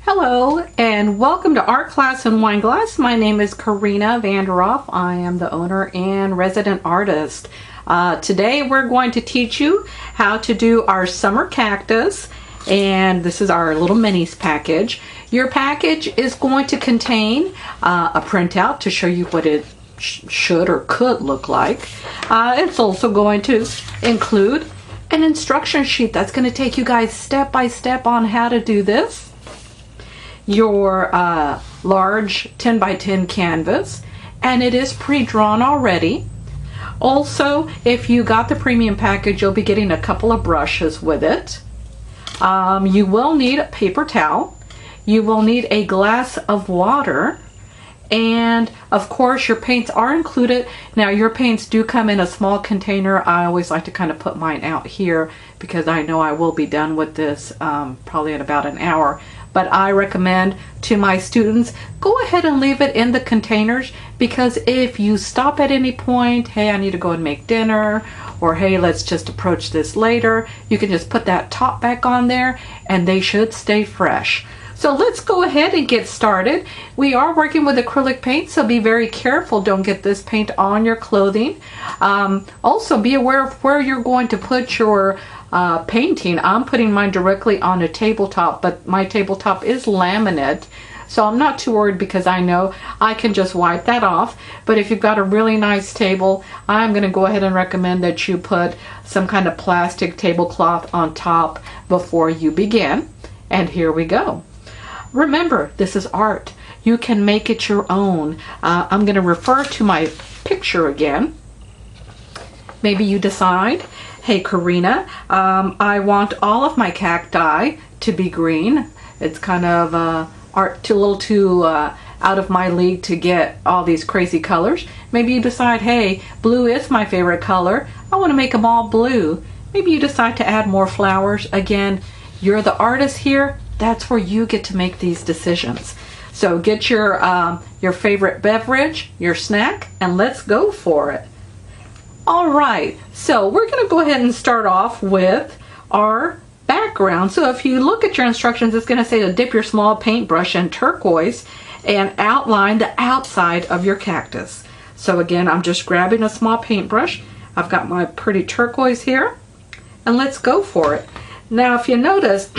Hello and welcome to Art Class and Wine Glass. My name is Karina Vanderoff. I am the owner and resident artist. Today we're going to teach you how to do our summer cactus, and this is our little minis package. Your package is going to contain a printout to show you what it should or could look like. It's also going to include an instruction sheet that's going to take you guys step by step on how to do this. Your large 10 by 10 canvas, and it is pre-drawn already. Also, if you got the premium package, you'll be getting a couple of brushes with it. You will need a paper towel. You will need a glass of water, and of course your paints are included. Now your paints do come in a small container. I always like to kind of put mine out here because I know I will be done with this probably in about an hour. But I recommend to my students, go ahead and leave it in the containers, because if you stop at any point, hey, I need to go and make dinner, or hey, let's just approach this later, you can just put that top back on there and they should stay fresh. So let's go ahead and get started. We are working with acrylic paint, so be very careful. Don't get this paint on your clothing. Also be aware of where you're going to put your painting. I'm putting mine directly on a tabletop, but my tabletop is laminate, so I'm not too worried because I know I can just wipe that off. But if you've got a really nice table, I'm going to go ahead and recommend that you put some kind of plastic tablecloth on top before you begin. And here we go. Remember, this is art. You can make it your own. I'm going to refer to my picture again. Maybe you decide, hey Karina, I want all of my cacti to be green. It's kind of a little too out of my league to get all these crazy colors. Maybe you decide, hey, blue is my favorite color. I want to make them all blue. Maybe you decide to add more flowers. Again, you're the artist here. That's where you get to make these decisions. So get your favorite beverage, your snack, and let's go for it. All right, so we're going to go ahead and start off with our background. So if you look at your instructions, it's going to say to dip your small paintbrush in turquoise and outline the outside of your cactus. So again, I'm just grabbing a small paintbrush. I've got my pretty turquoise here, and let's go for it. Now, if you notice,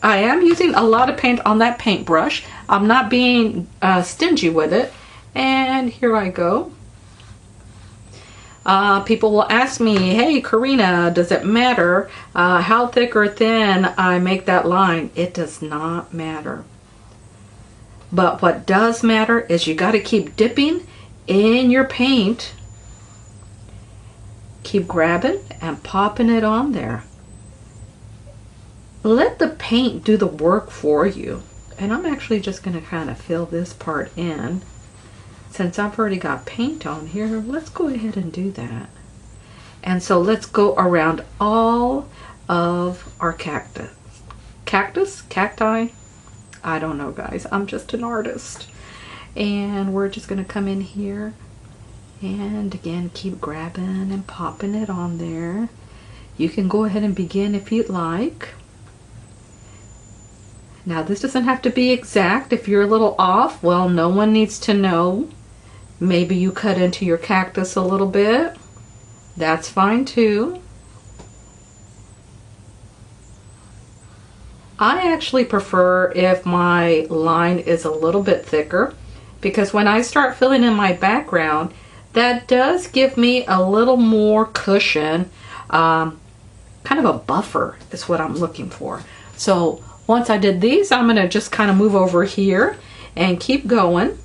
I am using a lot of paint on that paintbrush. I'm not being stingy with it, and here I go. People will ask me, hey Karina, does it matter how thick or thin I make that line? It does not matter. But what does matter is you got to keep dipping in your paint. Keep grabbing and popping it on there. Let the paint do the work for you. And I'm actually just going to kind of fill this part in. Since I've already got paint on here, let's go ahead and do that. And so let's go around all of our cacti. I don't know, guys. I'm just an artist. And we're just going to come in here and again keep grabbing and popping it on there. You can go ahead and begin if you'd like. Now this doesn't have to be exact. If you're a little off, well, no one needs to know. Maybe you cut into your cactus a little bit. That's fine too. I actually prefer if my line is a little bit thicker, because when I start filling in my background, that does give me a little more cushion. Kind of a buffer is what I'm looking for. So once I did these, I'm going to just kind of move over here and keep going.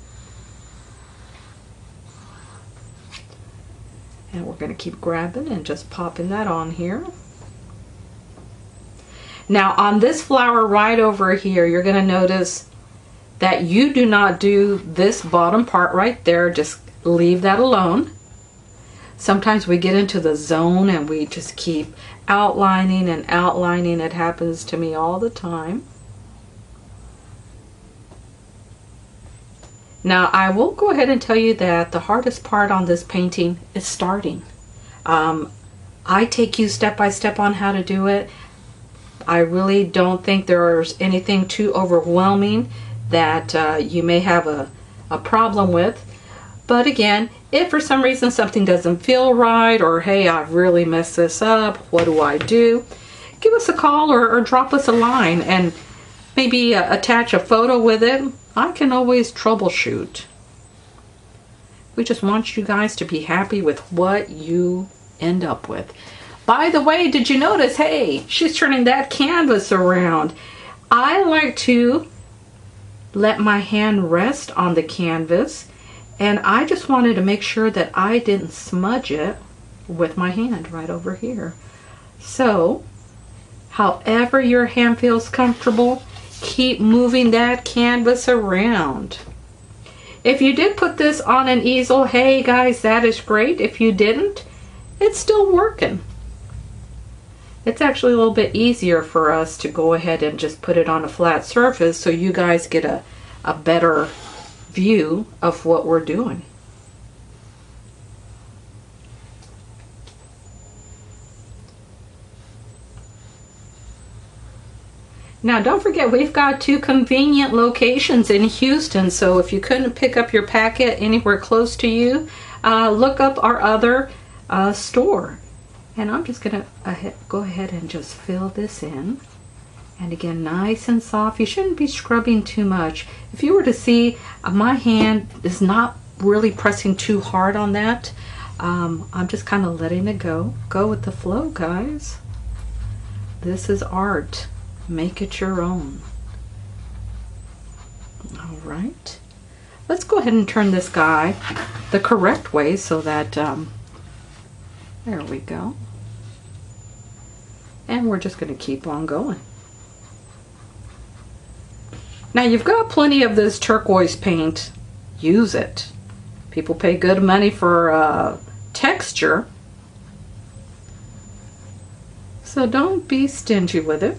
And we're going to keep grabbing and just popping that on here. Now on this flower right over here, you're going to notice that you do not do this bottom part right there. Just leave that alone. Sometimes we get into the zone and we just keep outlining and outlining. It happens to me all the time. Now I will go ahead and tell you that the hardest part on this painting is starting. I take you step by step on how to do it, I really don't think there's anything too overwhelming that you may have a problem with. But again, if for some reason something doesn't feel right, or hey, I've really messed this up, what do I do? Give us a call or drop us a line and maybe attach a photo with it. I can always troubleshoot. We just want you guys to be happy with what you end up with. By the way, did you notice, hey, she's turning that canvas around. I like to let my hand rest on the canvas, and I just wanted to make sure that I didn't smudge it with my hand right over here. So, however your hand feels comfortable, keep moving that canvas around. If you did put this on an easel, hey guys, that is great. If you didn't, it's still working. It's actually a little bit easier for us to go ahead and just put it on a flat surface so you guys get a better view of what we're doing. Now don't forget, we've got 2 convenient locations in Houston, so if you couldn't pick up your packet anywhere close to you, look up our other store. And I'm just gonna go ahead and just fill this in. And again, nice and soft. You shouldn't be scrubbing too much. If you were to see, my hand is not really pressing too hard on that. I'm just kind of letting it go. Go with the flow, guys. This is art. Make it your own. All right. Let's go ahead and turn this guy the correct way so that, there we go. And we're just going to keep on going. Now you've got plenty of this turquoise paint. Use it. People pay good money for texture. So don't be stingy with it.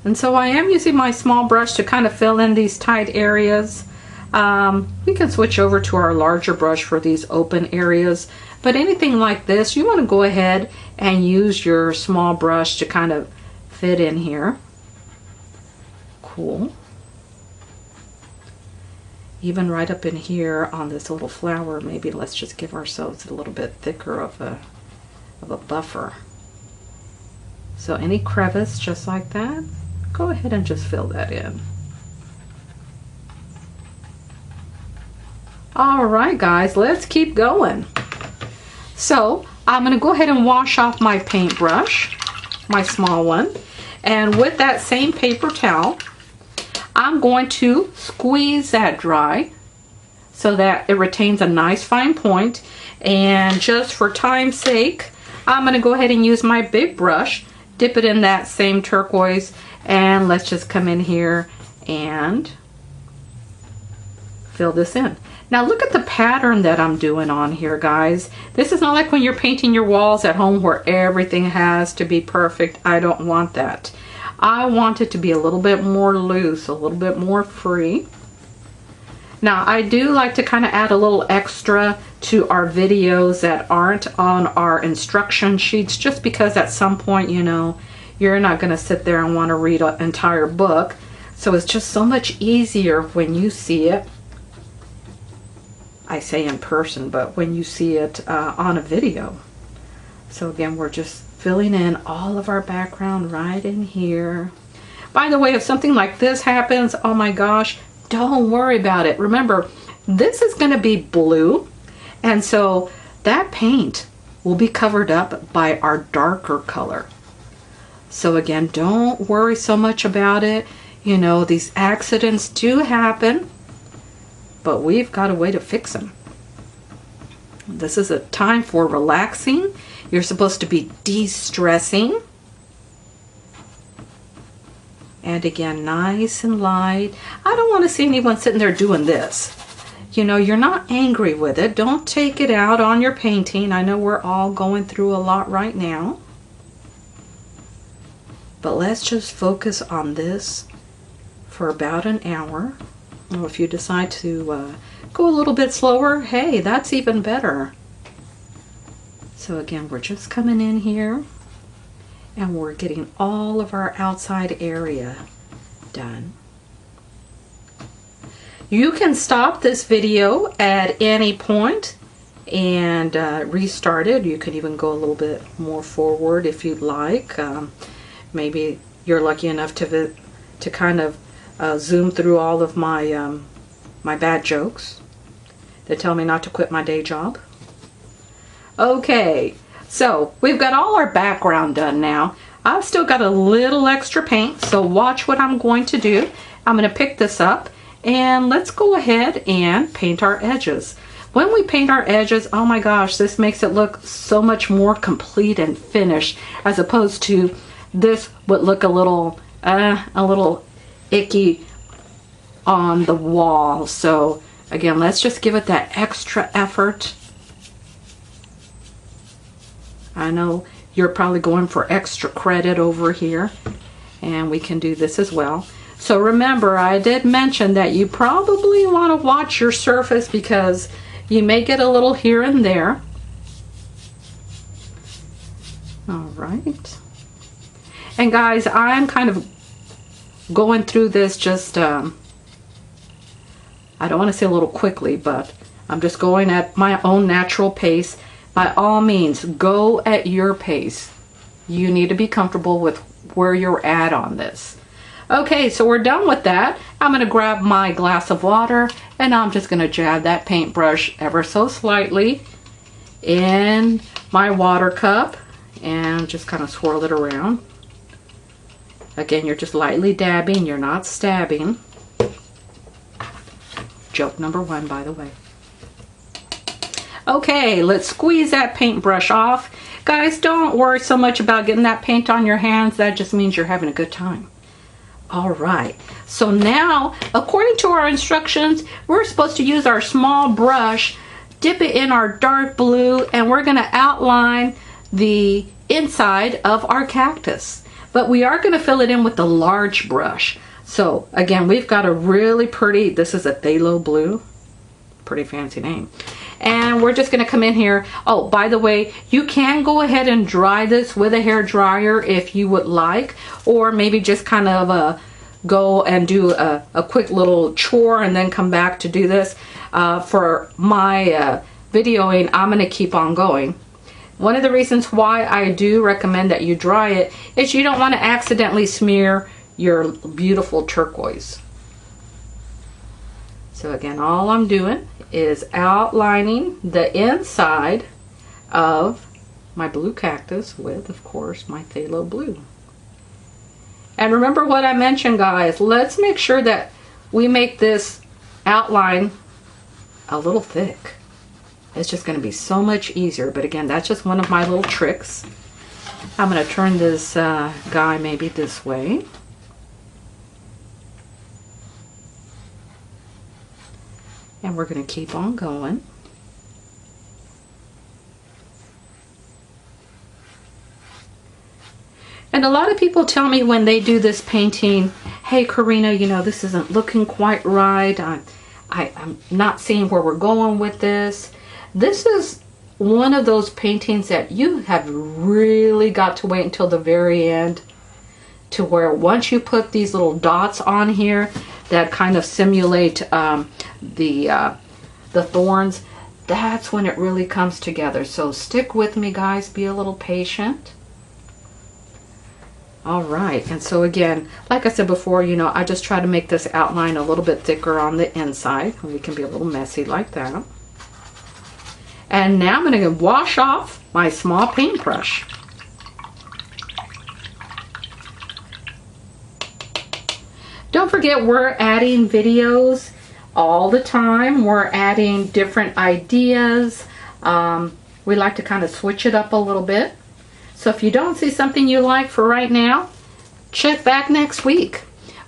And so I am using my small brush to kind of fill in these tight areas. We can switch over to our larger brush for these open areas. But anything like this, you want to go ahead and use your small brush to kind of fit in here. Cool. Even right up in here on this little flower, maybe let's just give ourselves a little bit thicker of a buffer. So any crevice just like that, go ahead and just fill that in. All right, guys, let's keep going. So I'm going to go ahead and wash off my paintbrush, my small one, and with that same paper towel, I'm going to squeeze that dry so that it retains a nice fine point. And just for time's sake, I'm going to go ahead and use my big brush, dip it in that same turquoise, and let's just come in here and fill this in. Now look at the pattern that I'm doing on here, guys. This is not like when you're painting your walls at home where everything has to be perfect. I don't want that. I want it to be a little bit more loose, a little bit more free. Now I do like to kind of add a little extra to our videos that aren't on our instruction sheets, just because at some point, you know, you're not going to sit there and want to read an entire book. So it's just so much easier when you see it. I say in person, but when you see it on a video. So again, we're just filling in all of our background right in here. By the way, if something like this happens, oh my gosh, don't worry about it. Remember, this is going to be blue, and so that paint will be covered up by our darker color. So again, don't worry so much about it. You know, these accidents do happen, but we've got a way to fix them. This is a time for relaxing. You're supposed to be de-stressing. And again, nice and light. I don't want to see anyone sitting there doing this. You know, you're not angry with it. Don't take it out on your painting. I know we're all going through a lot right now. But let's just focus on this for about an hour. Well, if you decide to go a little bit slower, hey, that's even better. So again, we're just coming in here And we're getting all of our outside area done. You can stop this video at any point and restart it. You can even go a little bit more forward if you'd like. Maybe you're lucky enough to kind of zoom through all of my my bad jokes that tell me not to quit my day job. Okay, so we've got all our background done now. I've still got a little extra paint, so watch what I'm going to do. I'm going to pick this up and let's go ahead and paint our edges. When we paint our edges, oh my gosh, this makes it look so much more complete and finished, as opposed to this would look a little icky on the wall. So again, let's just give it that extra effort. I know you're probably going for extra credit over here, and we can do this as well. So remember, I did mention that you probably want to watch your surface because you may get a little here and there. All right. And guys, I'm kind of going through this just, I don't want to say a little quickly, but I'm just going at my own natural pace. By all means, go at your pace. You need to be comfortable with where you're at on this. Okay, so we're done with that. I'm going to grab my glass of water and I'm just going to jab that paintbrush ever so slightly in my water cup and just kind of swirl it around. Again, you're just lightly dabbing, you're not stabbing. Joke number 1, by the way. Okay, let's squeeze that paintbrush off. Guys, don't worry so much about getting that paint on your hands. That just means you're having a good time. All right, so now, according to our instructions, we're supposed to use our small brush, dip it in our dark blue, and we're going to outline the inside of our cactus. But we are going to fill it in with the large brush. So again, we've got a really pretty, this is a phthalo blue, pretty fancy name. And we're just going to come in here. Oh, by the way, you can go ahead and dry this with a hair dryer if you would like, or maybe just kind of go and do a quick little chore and then come back to do this. For my videoing, I'm going to keep on going. One of the reasons why I do recommend that you dry it is you don't want to accidentally smear your beautiful turquoise. So again, all I'm doing is outlining the inside of my blue cactus with, of course, my phthalo blue. And remember what I mentioned, guys, let's make sure that we make this outline a little thick. It's just going to be so much easier. But again, that's just one of my little tricks. I'm going to turn this guy maybe this way. And we're going to keep on going. And a lot of people tell me when they do this painting, hey Karina, you know, this isn't looking quite right. I'm not seeing where we're going with this. This is one of those paintings that you have really got to wait until the very end, to where once you put these little dots on here that kind of simulate the thorns, that's when it really comes together. So stick with me, guys, be a little patient. All right, and so again, like I said before, you know, I just try to make this outline a little bit thicker on the inside. We can be a little messy like that. And now I'm going to wash off my small paintbrush. Don't forget, we're adding videos all the time. We're adding different ideas. We like to kind of switch it up a little bit. So if you don't see something you like for right now, check back next week.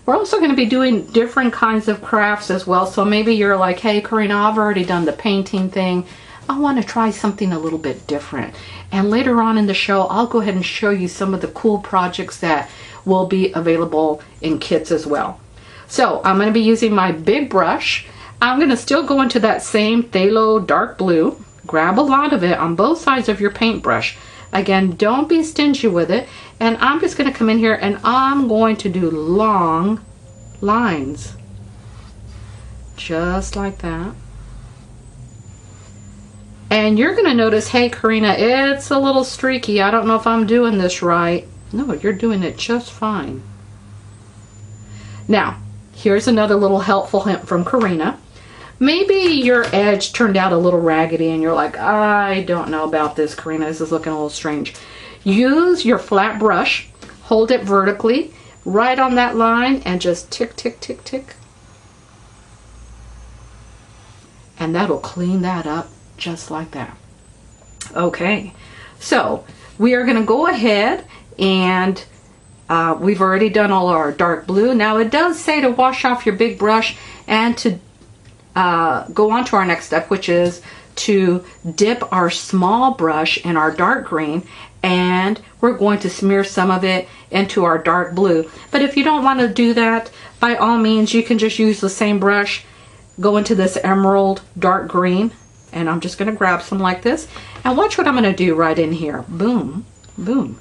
We're also going to be doing different kinds of crafts as well. So maybe you're like, hey Karina, I've already done the painting thing. I want to try something a little bit different. And later on in the show, I'll go ahead and show you some of the cool projects that will be available in kits as well. So I'm going to be using my big brush. I'm going to still go into that same phthalo dark blue. Grab a lot of it on both sides of your paintbrush. Again, don't be stingy with it. And I'm just going to come in here and I'm going to do long lines. Just like that. And you're going to notice, hey Karina, it's a little streaky. I don't know if I'm doing this right. No, you're doing it just fine. Now, here's another little helpful hint from Karina. Maybe your edge turned out a little raggedy and you're like, I don't know about this, Karina. This is looking a little strange. Use your flat brush, hold it vertically, right on that line, and just tick, tick, tick, tick. And that'll clean that up just like that. Okay, so we are going to go ahead and we've already done all our dark blue. Now it does say to wash off your big brush and to go on to our next step, which is to dip our small brush in our dark green, and we're going to smear some of it into our dark blue. But if you don't want to do that, by all means, you can just use the same brush, go into this emerald dark green, and I'm just going to grab some like this, and watch what I'm going to do right in here. Boom, boom.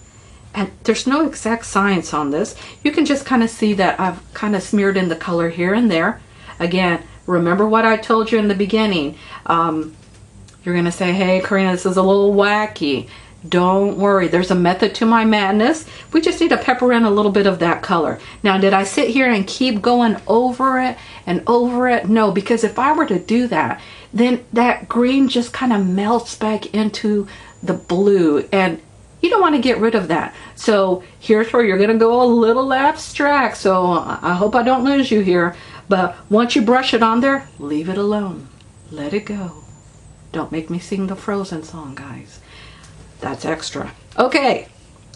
And there's no exact science on this. You can just kind of see that I've kind of smeared in the color here and there. Again, remember what I told you in the beginning. You're going to say, hey, Karina, this is a little wacky. Don't worry. There's a method to my madness. We just need to pepper in a little bit of that color. Now, did I sit here and keep going over it and over it? No, because if I were to do that, then that green just kind of melts back into the blue, and you don't want to get rid of that. So here's where you're going to go a little abstract. So I hope I don't lose you here. But once you brush it on there, leave it alone. Let it go. Don't make me sing the Frozen song, guys. That's extra. Okay,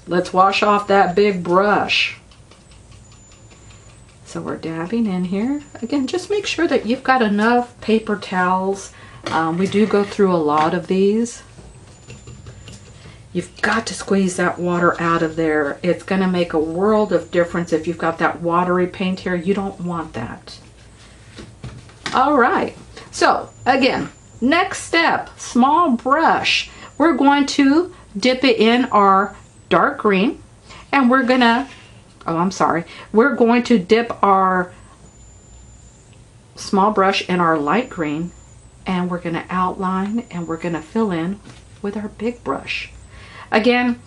let's wash off that big brush. So we're dabbing in here. Again, just make sure that you've got enough paper towels. We do go through a lot of these. You've got to squeeze that water out of there. It's going to make a world of difference if you've got that watery paint here. You don't want that. All right. So again, next step, small brush. We're going to dip it in our dark green, and we're going to, we're going to dip our small brush in our light green, and we're going to outline and we're going to fill in with our big brush. Again,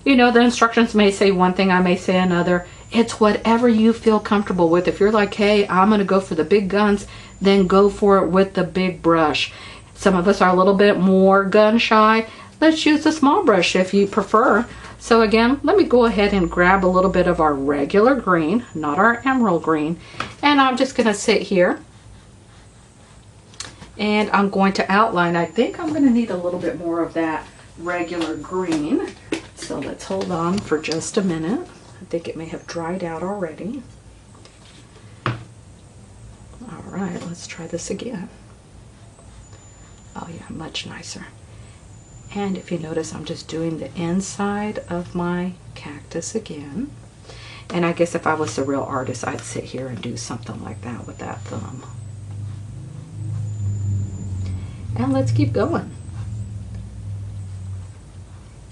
you know, the instructions may say one thing, I may say another. It's whatever you feel comfortable with. If you're like, hey, I'm going to go for the big guns, then go for it with the big brush. Some of us are a little bit more gun shy. Let's use the small brush if you prefer. So again, let me go ahead and grab a little bit of our regular green, not our emerald green. And I'm just going to sit here. And I'm going to outline. I think I'm going to need a little bit more of that regular green. So let's hold on for just a minute. I think it may have dried out already. All right, let's try this again. Oh yeah, much nicer. And if you notice, I'm just doing the inside of my cactus again. And I guess if I was a real artist, I'd sit here and do something like that with that thumb. And let's keep going.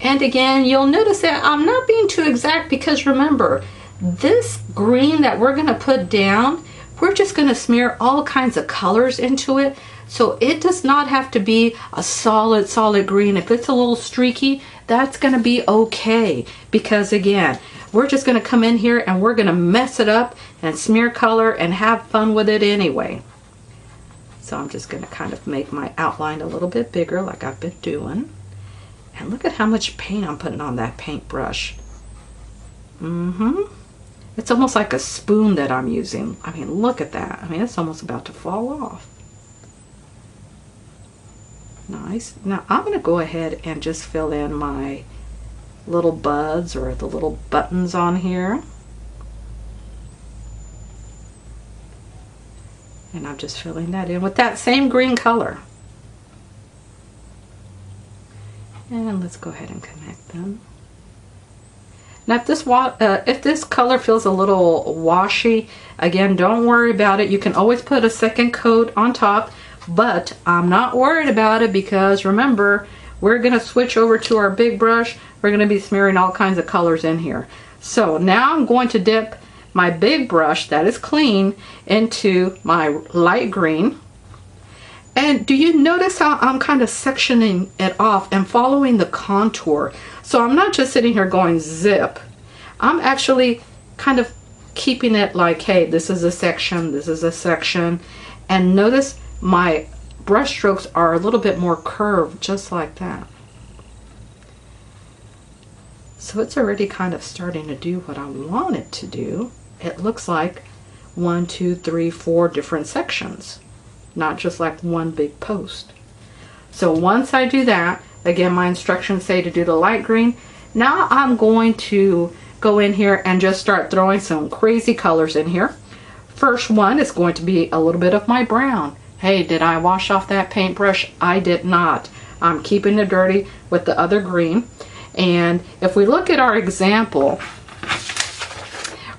And again, you'll notice that I'm not being too exact, because remember, this green that we're going to put down, we're just going to smear all kinds of colors into it. So it does not have to be a solid green. If it's a little streaky, that's going to be okay. Because again, we're just going to come in here and we're going to mess it up and smear color and have fun with it anyway. So I'm just going to kind of make my outline a little bit bigger like I've been doing. And look at how much paint I'm putting on that paintbrush. It's almost like a spoon that I'm using. I mean, look at that. I mean, it's almost about to fall off. Nice. Now I'm going to go ahead and just fill in my little buds or the little buttons on here. And I'm just filling that in with that same green color. And let's go ahead and connect them. Now if this color feels a little washy, again, don't worry about it. You can always put a second coat on top, but I'm not worried about it because remember, we're going to switch over to our big brush. We're going to be smearing all kinds of colors in here. So now I'm going to dip my big brush that is clean into my light green. And do you notice how I'm kind of sectioning it off and following the contour? So I'm not just sitting here going zip. I'm actually kind of keeping it like, hey, this is a section, this is a section. And notice my brush strokes are a little bit more curved, just like that. So it's already kind of starting to do what I want it to do. It looks like 1, 2, 3, 4 different sections, not just like one big post. So once I do that, again, my instructions say to do the light green. Now I'm going to go in here and just start throwing some crazy colors in here. First one is going to be a little bit of my brown. Hey, did I wash off that paintbrush? I did not. I'm keeping it dirty with the other green. And if we look at our example,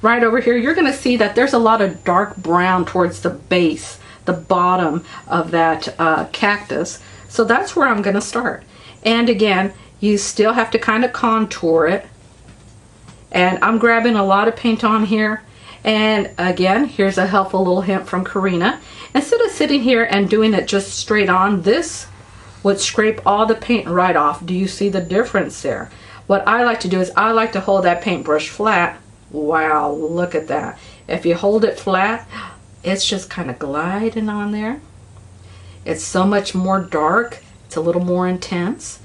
right over here, you're going to see that there's a lot of dark brown towards the base, the bottom of that cactus. So that's where I'm going to start. And again, you still have to kind of contour it. And I'm grabbing a lot of paint on here. And again, here's a helpful little hint from Karina. Instead of sitting here and doing it just straight on, this would scrape all the paint right off. Do you see the difference there? What I like to do is I like to hold that paintbrush flat. Wow, look at that. If you hold it flat, it's just kind of gliding on there. It's so much more dark. It's a little more intense.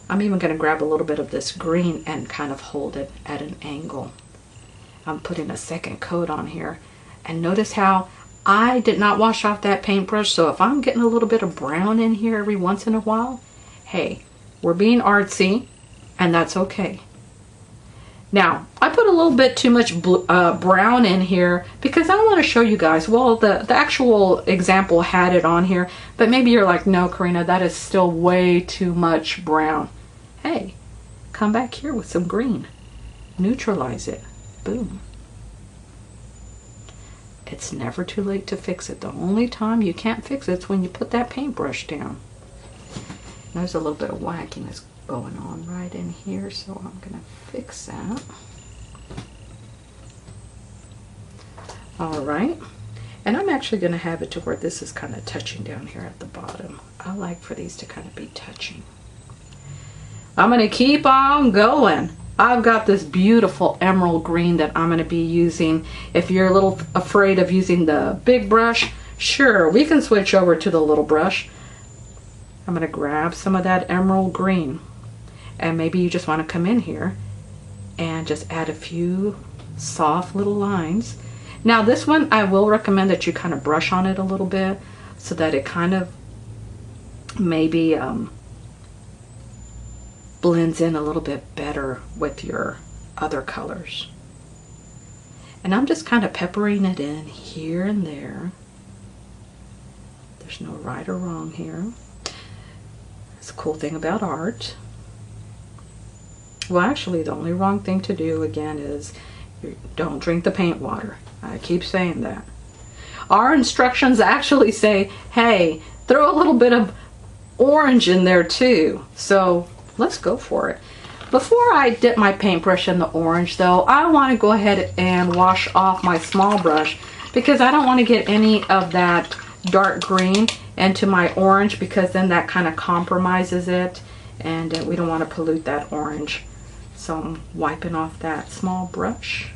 I'm even going to grab a little bit of this green and kind of hold it at an angle. I'm putting a second coat on here. And notice how I did not wash off that paintbrush. So if I'm getting a little bit of brown in here every once in a while, hey, we're being artsy, and that's okay. Now, I put a little bit too much brown in here because I want to show you guys, well, the actual example had it on here, but maybe you're like, no, Karina, that is still way too much brown. Hey, come back here with some green. Neutralize it. Boom. It's never too late to fix it. The only time you can't fix it is when you put that paintbrush down. There's a little bit of wackiness going on right in here, so I'm going to fix that. All right. And I'm actually going to have it to where this is kind of touching down here at the bottom. I like for these to kind of be touching. I'm going to keep on going. I've got this beautiful emerald green that I'm going to be using. If you're a little afraid of using the big brush, sure, we can switch over to the little brush. I'm going to grab some of that emerald green. And maybe you just want to come in here and just add a few soft little lines. Now this one, I will recommend that you kind of brush on it a little bit so that it kind of maybe blends in a little bit better with your other colors. And I'm just kind of peppering it in here and there. There's no right or wrong here. It's a cool thing about art. Well, actually, the only wrong thing to do, again, is you don't drink the paint water. I keep saying that. Our instructions actually say, hey, throw a little bit of orange in there too. So let's go for it. Before I dip my paintbrush in the orange, though, I want to go ahead and wash off my small brush because I don't want to get any of that dark green into my orange, because then that kind of compromises it, and we don't want to pollute that orange. So I'm wiping off that small brush.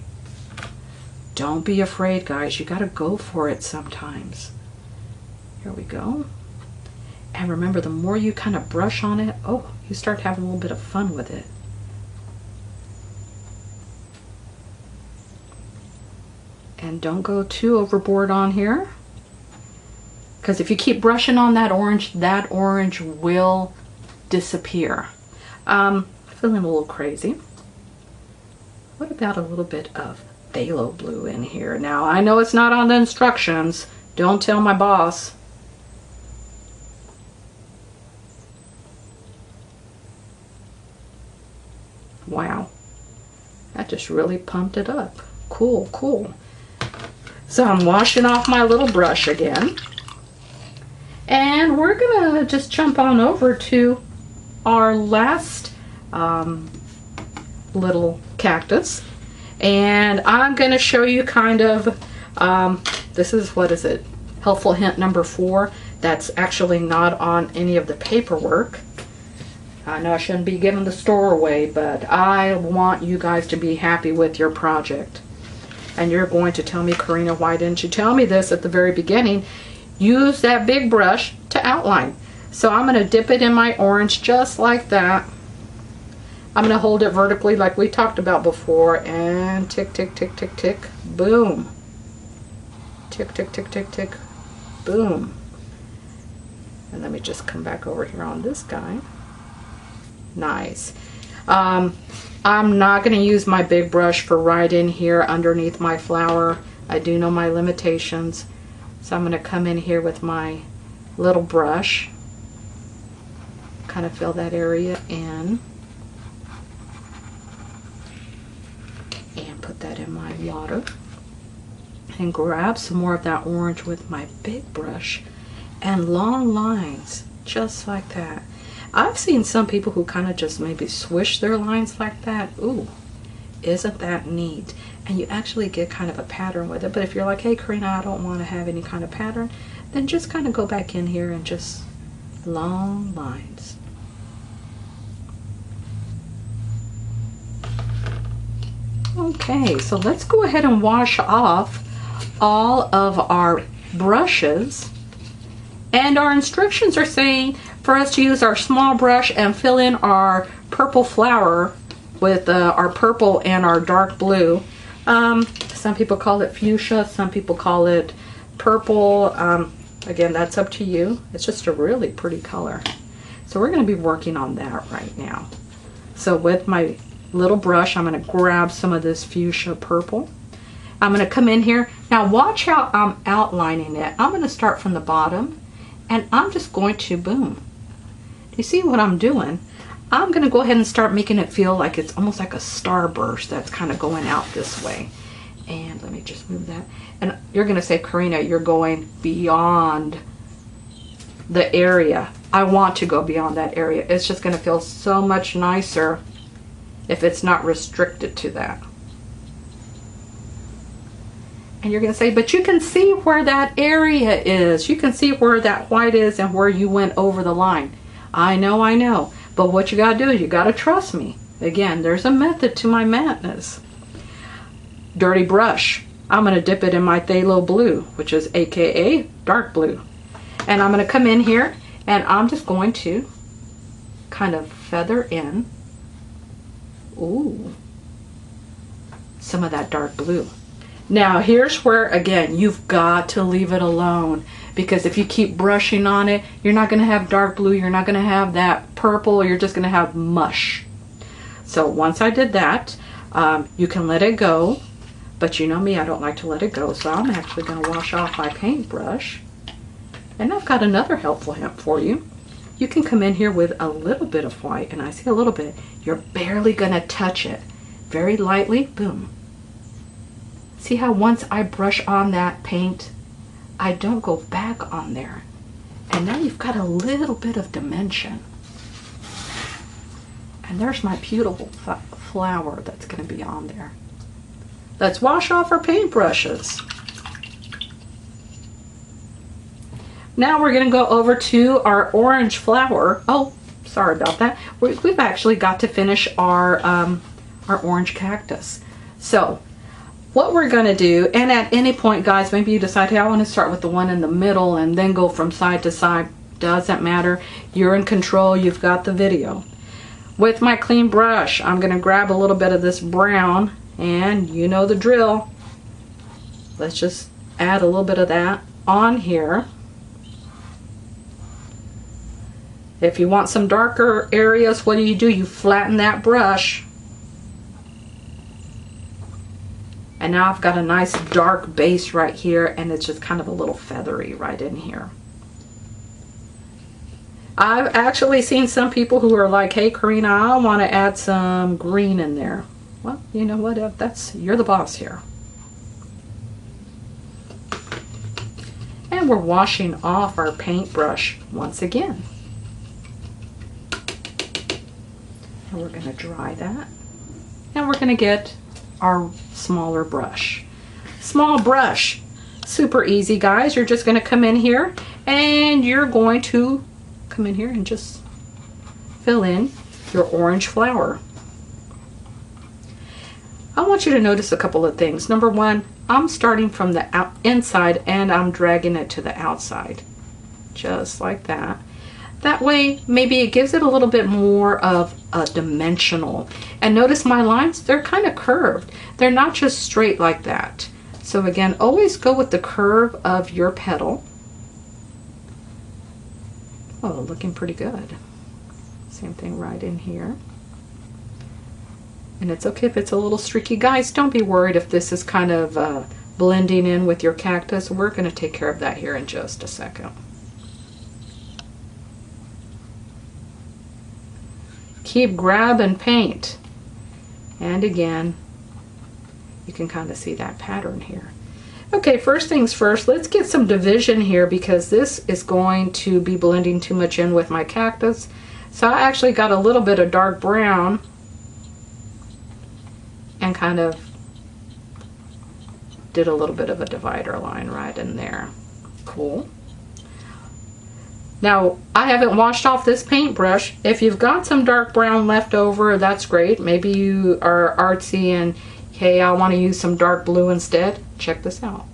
Don't be afraid, guys. You got to go for it sometimes. Here we go. And remember, the more you kind of brush on it, oh, you start having a little bit of fun with it. And don't go too overboard on here, because if you keep brushing on that orange will disappear. Feeling a little crazy. What about a little bit of phthalo blue in here? Now, I know it's not on the instructions. Don't tell my boss. Wow. That just really pumped it up. Cool, cool. So I'm washing off my little brush again. And we're gonna just jump on over to our last little cactus, and I'm going to show you kind of, this is, what is it, helpful hint number 4. That's actually not on any of the paperwork. I know I shouldn't be giving the store away, but I want you guys to be happy with your project. And you're going to tell me, Karina, why didn't you tell me this at the very beginning? Use that big brush to outline. So I'm going to dip it in my orange just like that. I'm going to hold it vertically like we talked about before, and tick, tick, tick, tick, tick, boom. Tick, tick, tick, tick, tick, boom. And let me just come back over here on this guy. Nice. I'm not going to use my big brush for right in here underneath my flower. I do know my limitations. So I'm going to come in here with my little brush. Kind of fill that area in. And put that in my water. And grab some more of that orange with my big brush. And long lines, just like that. I've seen some people who kind of just maybe swish their lines like that. Ooh, isn't that neat? And you actually get kind of a pattern with it. But if you're like, hey, Karina, I don't want to have any kind of pattern, then just kind of go back in here and just long lines. Okay, so let's go ahead and wash off all of our brushes. And our instructions are saying for us to use our small brush and fill in our purple flower with our purple and our dark blue. Some people call it fuchsia, some people call it purple. Again, that's up to you. It's just a really pretty color. So we're going to be working on that right now. So with my little brush, I'm going to grab some of this fuchsia purple. I'm going to come in here. Now watch how I'm outlining it. I'm going to start from the bottom. And I'm just going to, boom. Do you see what I'm doing? I'm going to go ahead and start making it feel like it's almost like a starburst that's kind of going out this way. And let me just move that. And you're going to say, Karina, you're going beyond the area. I want to go beyond that area. It's just going to feel so much nicer if it's not restricted to that. And you're going to say, but you can see where that area is. You can see where that white is and where you went over the line. I know, I know. But what you got to do is you got to trust me. Again, there's a method to my madness. Dirty brush. I'm going to dip it in my phthalo blue, which is AKA dark blue. And I'm going to come in here and I'm just going to kind of feather in, ooh, some of that dark blue. Now here's where, again, you've got to leave it alone, because if you keep brushing on it, you're not going to have dark blue, you're not going to have that purple, you're just going to have mush. So once I did that, you can let it go, but you know me, I don't like to let it go, so I'm actually going to wash off my paintbrush. And I've got another helpful hint for you. You can come in here with a little bit of white, and I see a little bit. You're barely going to touch it. Very lightly, boom. See how once I brush on that paint, I don't go back on there. And now you've got a little bit of dimension. And there's my beautiful flower that's going to be on there. Let's wash off our paintbrushes. Now we're going to go over to our orange flower. Oh, sorry about that. We've actually got to finish our orange cactus. So what we're going to do, and at any point, guys, maybe you decide, hey, I want to start with the one in the middle and then go from side to side. Doesn't matter. You're in control. You've got the video. With my clean brush, I'm going to grab a little bit of this brown, and you know the drill. Let's just add a little bit of that on here. If you want some darker areas, what do? You flatten that brush. And now I've got a nice dark base right here, and it's just kind of a little feathery right in here. I've actually seen some people who are like, hey, Karina, I want to add some green in there. Well, you know what? You're the boss here. And we're washing off our paintbrush once again. And we're going to dry that. And we're going to get our smaller brush. Small brush. Super easy, guys. You're just going to come in here and you're going to come in here and just fill in your orange flower. I want you to notice a couple of things. Number one, I'm starting from the inside and I'm dragging it to the outside. Just like that. That way, maybe it gives it a little bit more of a dimensional. And notice my lines, they're kind of curved. They're not just straight like that. So again, always go with the curve of your petal. Oh, looking pretty good. Same thing right in here. And it's okay if it's a little streaky. Guys, don't be worried if this is kind of blending in with your cactus. We're going to take care of that here in just a second. Keep grabbing paint. And again, you can kind of see that pattern here. Okay, first things first, let's get some division here because this is going to be blending too much in with my cactus. So I actually got a little bit of dark brown and kind of did a little bit of a divider line right in there. Cool. Now, I haven't washed off this paintbrush. If you've got some dark brown left over, that's great. Maybe you are artsy and, hey, I want to use some dark blue instead. Check this out.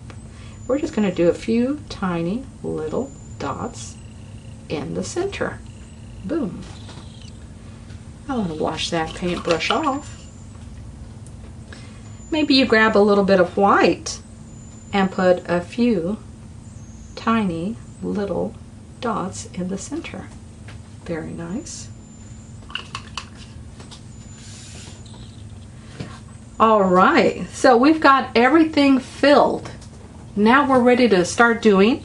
We're just going to do a few tiny little dots in the center. Boom. I want to wash that paintbrush off. Maybe you grab a little bit of white and put a few tiny little dots in the center. Very nice. All right, so we've got everything filled. Now we're ready to start doing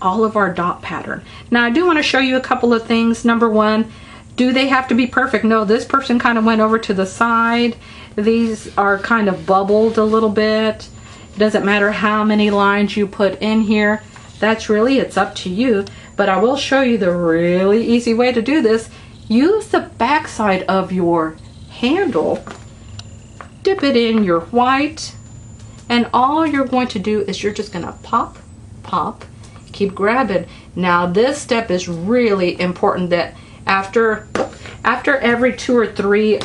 all of our dot pattern. Now I do want to show you a couple of things. Number one, do they have to be perfect? No, this person kind of went over to the side. These are kind of bubbled a little bit. It doesn't matter how many lines you put in here. That's really, it's up to you. But I will show you the really easy way to do this. Use the back side of your handle. Dip it in your white. And all you're going to do is you're just going to pop, pop, keep grabbing. Now this step is really important that after every 2 or 3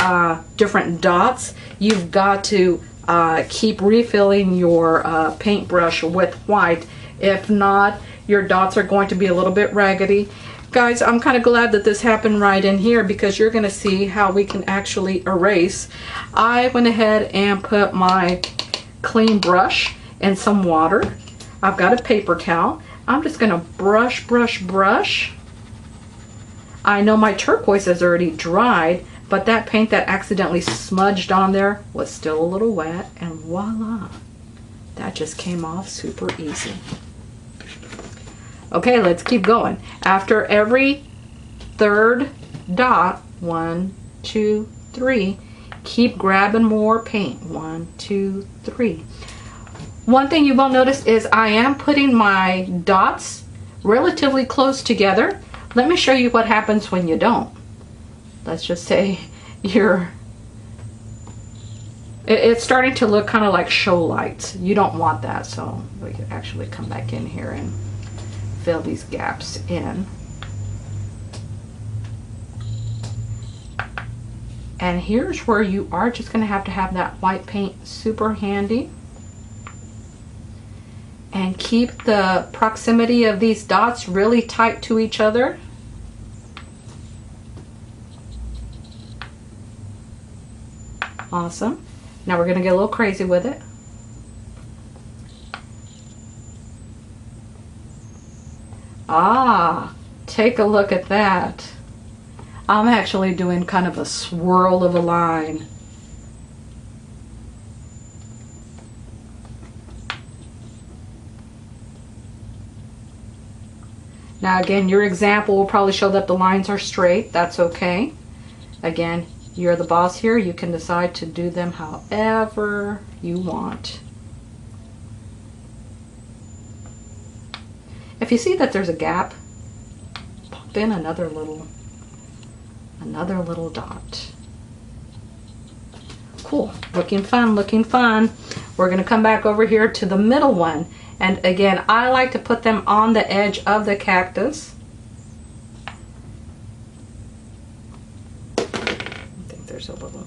different dots, you've got to keep refilling your paintbrush with white. If not, your dots are going to be a little bit raggedy. Guys, I'm kind of glad that this happened right in here because you're going to see how we can actually erase. I went ahead and put my clean brush in some water. I've got a paper towel. I'm just going to brush, brush, brush. I know my turquoise is already dried, but that paint that accidentally smudged on there was still a little wet, and voila, that just came off super easy. Okay, let's keep going. After every 3rd dot, 1, 2, 3, keep grabbing more paint. 1, 2, 3. One thing you will notice is I am putting my dots relatively close together. Let me show you what happens when you don't. Let's just say it's starting to look kind of like show lights. You don't want that, so we can actually come back in here and fill these gaps in. And here's where you are just going to have that white paint super handy. And keep the proximity of these dots really tight to each other. Awesome. Now we're going to get a little crazy with it. Ah, take a look at that. I'm actually doing kind of a swirl of a line. Now again, your example will probably show that the lines are straight. That's okay. Again, you're the boss here. You can decide to do them however you want. If you see that there's a gap, pop in another little Another little dot. Cool, looking fun, looking fun. We're gonna come back over here to the middle one. And again, I like to put them on the edge of the cactus. I think there's a little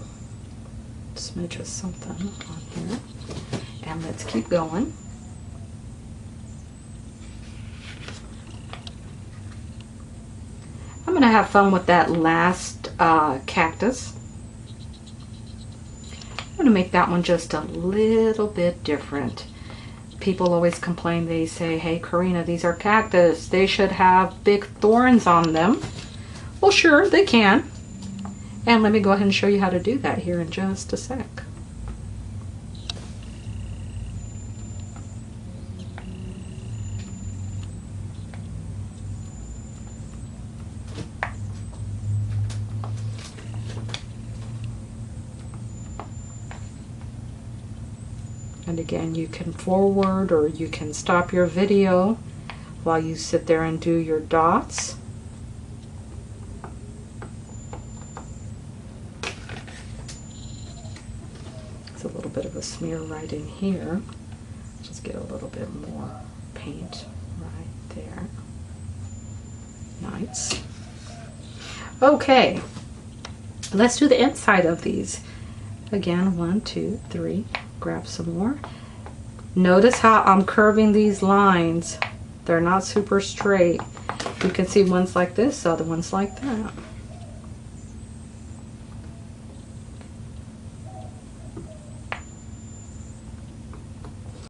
smidge of something on here. And let's keep going. I'm gonna have fun with that last cactus. I'm gonna make that one just a little bit different. People always complain, they say, hey Karina, these are cactus, they should have big thorns on them. Well, sure, they can. And let me go ahead and show you how to do that here in just a sec. And again, you can forward or you can stop your video while you sit there and do your dots. It's a little bit of a smear right in here. Just get a little bit more paint right there. Nice. Okay, let's do the inside of these. Again, 1, 2, 3. Grab some more. Notice how I'm curving these lines. They're not super straight. You can see one's like this, other one's like that.